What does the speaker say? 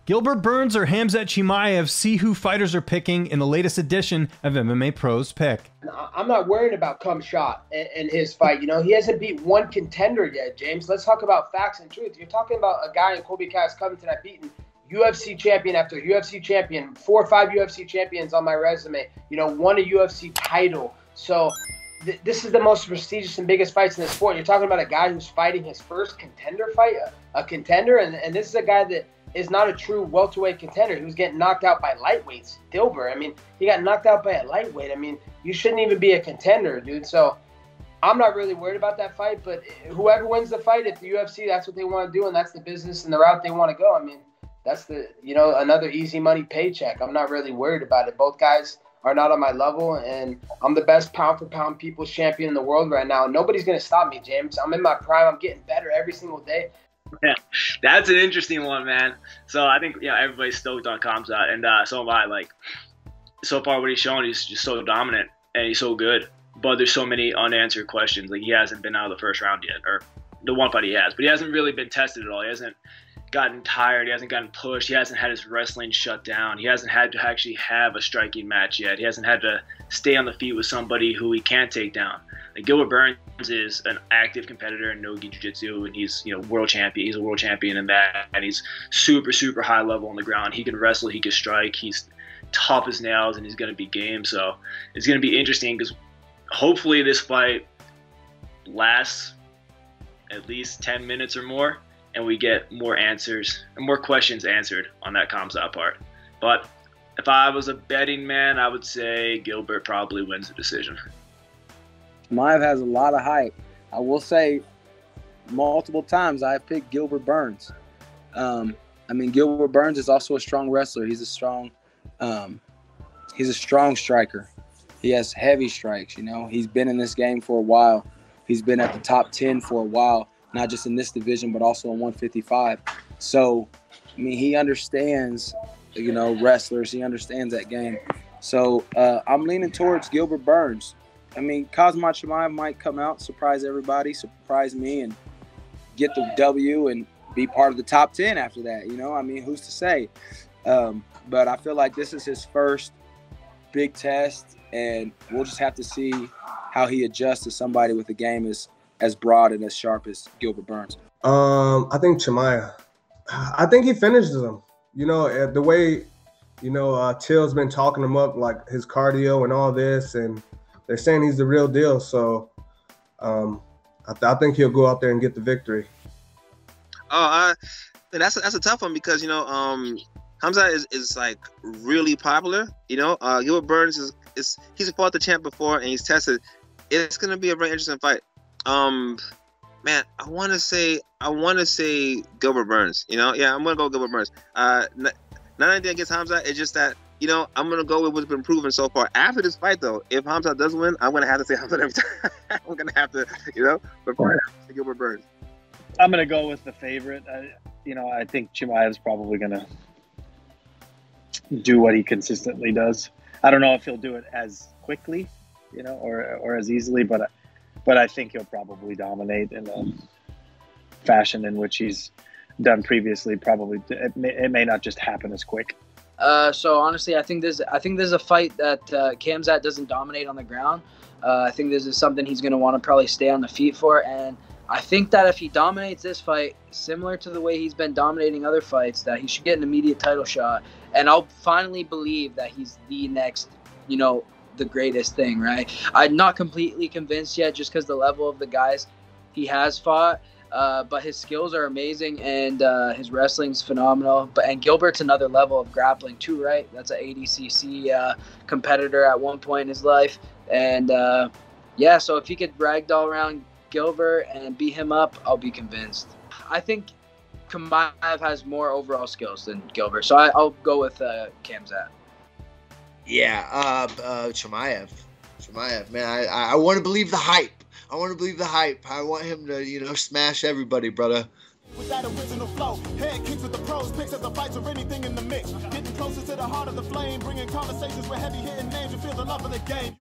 GIlbert Burns or Khamzat Chimaev, see who fighters are picking in the latest edition of MMA Pros Pick. I'm not worried about Khamzat and his fight. You know, he hasn't beat one contender yet, James. Let's talk about facts and truth. You're talking about a guy in Colby Cass Covington I've beaten UFC champion after UFC champion, 4 or 5 UFC champions on my resume, you know, won a UFC title. So this is the most prestigious and biggest fights in the sport. You're talking about a guy who's fighting his first contender fight, a contender, and this is a guy that is not a true welterweight contender. He was getting knocked out by lightweights. Gilbert, I mean, he got knocked out by a lightweight. I mean, you shouldn't even be a contender, dude. So I'm not really worried about that fight, but whoever wins the fight at the UFC, that's what they want to do, and that's the business and the route they want to go. I mean, that's the, you know, another easy money paycheck. I'm not really worried about it. Both guys are not on my level, and I'm the best pound-for-pound people's champion in the world right now. Nobody's going to stop me, James. I'm in my prime. I'm getting better every single day. Yeah, that's an interesting one, man. So I think, yeah, everybody's stoked on Khamzat, and so am I. Like, so far what he's shown, he's just so dominant, and he's so good. But there's so many unanswered questions. Like, he hasn't been out of the first round yet, or the one fight he has. But he hasn't really been tested at all. He hasn't gotten tired. He hasn't gotten pushed. He hasn't had his wrestling shut down. He hasn't had to actually have a striking match yet. He hasn't had to stay on the feet with somebody who he can't take down. Like, GIlbert Burns is an active competitor in no-gi jiu-jitsu, and he's, you know, world champion. He's a world champion in that, and he's super, super high level on the ground. He can wrestle. He can strike. He's tough as nails, and he's going to be game. So it's going to be interesting because hopefully this fight lasts at least 10 minutes or more, and we get more answers and more questions answered on that Khamzat part. But if I was a betting man, I would say Gilbert probably wins the decision. Chimaev has a lot of hype. I will say multiple times I've picked GIlbert Burns. I mean, GIlbert Burns is also a strong wrestler. He's a strong striker. He has heavy strikes, you know. He's been in this game for a while. He's been at the top 10 for a while, not just in this division, but also in 155. So, I mean, he understands, you know, wrestlers. He understands that game. So I'm leaning towards GIlbert Burns. I mean, Khamzat Chimaev might come out, surprise everybody, surprise me, and get the W and be part of the top 10 after that. You know, I mean, who's to say? But I feel like this is his first big test, and we'll just have to see how he adjusts to somebody with a game as broad and as sharp as GIlbert Burns. I think Chimaev. I think he finishes him. You know, the way, you know, Till's been talking him up, like his cardio and all this, and they're saying he's the real deal. So I think he'll go out there and get the victory. Oh, that's a tough one because, you know, Khamzat is like really popular. You know, GIlbert Burns he's fought the champ before and he's tested. It's gonna be a very interesting fight. Man, I want to say GIlbert Burns. You know, yeah, I'm gonna go GIlbert Burns. Not anything against Khamzat. It's just that, you know, I'm gonna go with what's been proven so far. After this fight, though, if Khamzat does win, I'm gonna have to say Khamzat every time. I'm gonna have to, you know, but for GIlbert Burns. I'm gonna go with the favorite. You know, I think Chimaev's probably gonna do what he consistently does. I don't know if he'll do it as quickly, you know, or as easily, but I think he'll probably dominate in a fashion in which he's done previously. Probably it may not just happen as quick. So honestly, I think there's a fight that Khamzat doesn't dominate on the ground. I think this is something he's going to want to probably stay on the feet for, and I think that if he dominates this fight, similar to the way he's been dominating other fights, that he should get an immediate title shot, and I'll finally believe that he's the next, you know, the greatest thing, right? I'm not completely convinced yet, just because the level of the guys he has fought. But his skills are amazing, and his wrestling's phenomenal. And Gilbert's another level of grappling too, right? That's an ADCC competitor at one point in his life. And yeah, so if he could ragdoll around Gilbert and beat him up, I'll be convinced. I think Chimaev has more overall skills than Gilbert, so I'll go with Khamzat. Yeah, Chimaev, man. I want to believe the hype. I want to believe the hype. I want him to, you know, smash everybody, brother. With that original flow, head kicks with the pros, picks of the fights or anything in the mix. Getting closer to the heart of the flame, bringing conversations with heavy hitting names. You feel the love of the game.